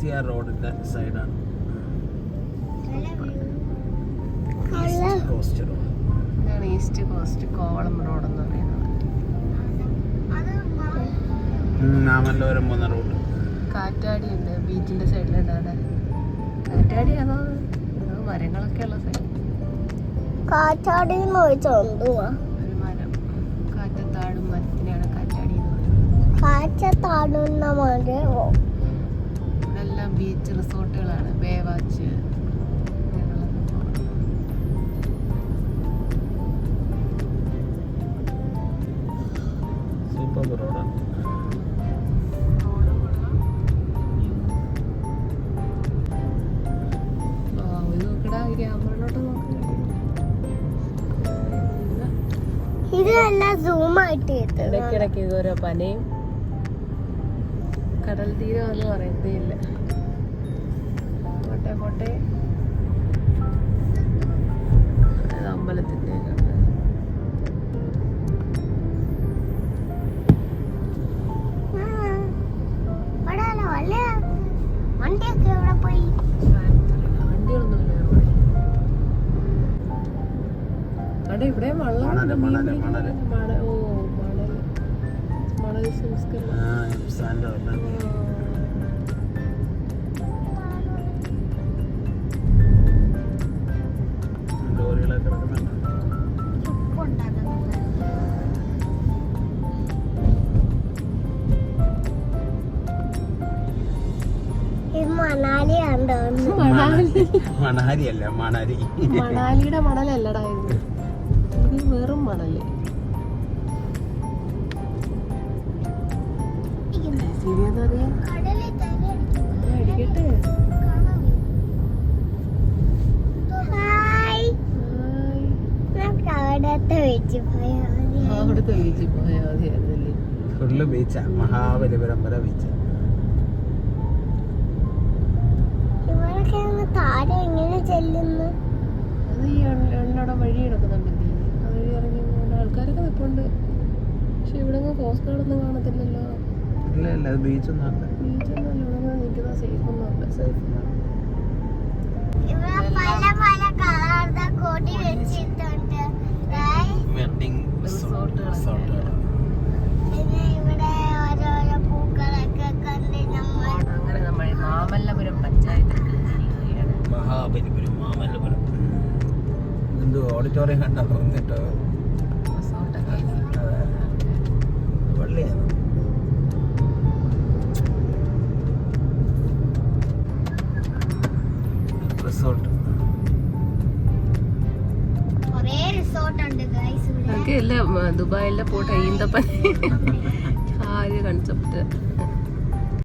ECR റോഡിന്റെ സൈഡാണ്. ഇതാണ് ഈസ്റ്റ് കോസ്റ്റ് കോവളം റോഡ് എന്ന് പറയുന്നത്. മാമല്ലപുരം പോകുന്ന റോഡ്. കാറ്റാടി ഉണ്ട് ബീച്ചിന്റെ സൈഡിലുണ്ട്. അവിടെ കാറ്റാടി അതോ മരങ്ങളൊക്കെ ഉള്ള സൈഡ്. കാറ്റാടി ഒരു മരം കാറ്റത്താടും മരത്തിനാണ് കാറ്റാടി എന്ന് പറയുന്നത്. കാറ്റത്താടുന്ന മരം. ഇവിടെ എല്ലാം ബീച്ച് റിസോർട്ടുകളാണ്. ബേവാച്ച് സൂപ്പർ റോഡാണ്. ഇതെല്ലാം സൂം ആയിട്ട് ഇടയ്ക്കിടയ്ക്ക് ഓരോ പനയും കടൽ തീരം എന്ന് പറയുന്നേ ഇല്ല. കോട്ടെ കോട്ടെ അമ്പലത്തിന്റെ വണ്ടിയൊക്കെ എവിടെ പോയി? വണ്ടികളൊന്നുമില്ല. അവിടെ ഇവിടെ വെള്ളം മണൽ സംസ്കരണം. ലോറികളൊക്കെ കിടക്കുന്നുണ്ട്. മണാലി കണ്ടോ? മണാലി അല്ല മണാലി. മണാലിയുടെ മണലല്ലടാ ഇത്. ഇത് വെറും മണല്. അടിക്കട്ടെ. അവിടത്തെ ബീച്ചിൽ പോയാൽ മതിയായിരുന്നല്ലേ. ഫുള്ള് ബീച്ചാ. മഹാബലിപുരം വരെ ബീച്ച്. താരം എങ്ങനെ ചെല്ലുന്നു? അത് ഈ എണ്ണയുടെ വഴി കിടക്കുന്നുണ്ട്. ആ വഴി ഇറങ്ങി ആൾക്കാരൊക്കെ നിൽപ്പുണ്ട്. പക്ഷെ ഇവിടെ കോസ്റ്റ് ഗാർഡൊന്നും കാണത്തില്ലല്ലോ. ഇല്ല ഇല്ല, അത് ബീച്ചൊന്നും അല്ല. ബീച്ചൊന്നും ഇവിടെ നിൽക്കുന്ന സേഫ് ഒന്നും അല്ല. സേഫ് അങ്ങനെ നമ്മൾ മാമല്ലപുരം പഞ്ചായത്ത് മഹാബലിപുരം മാമല്ലപുരം എന്തോ ഓഡിറ്റോറിയം കണ്ടാ തോന്നിട്ടോ. പള്ളിയാണ്. റിസോർട്ട് അതൊക്കെ അല്ലേ ദുബായിലെ പോട്ടെ ഈന്തപ്പന. ആ ഒരു കൺസെപ്റ്റ്.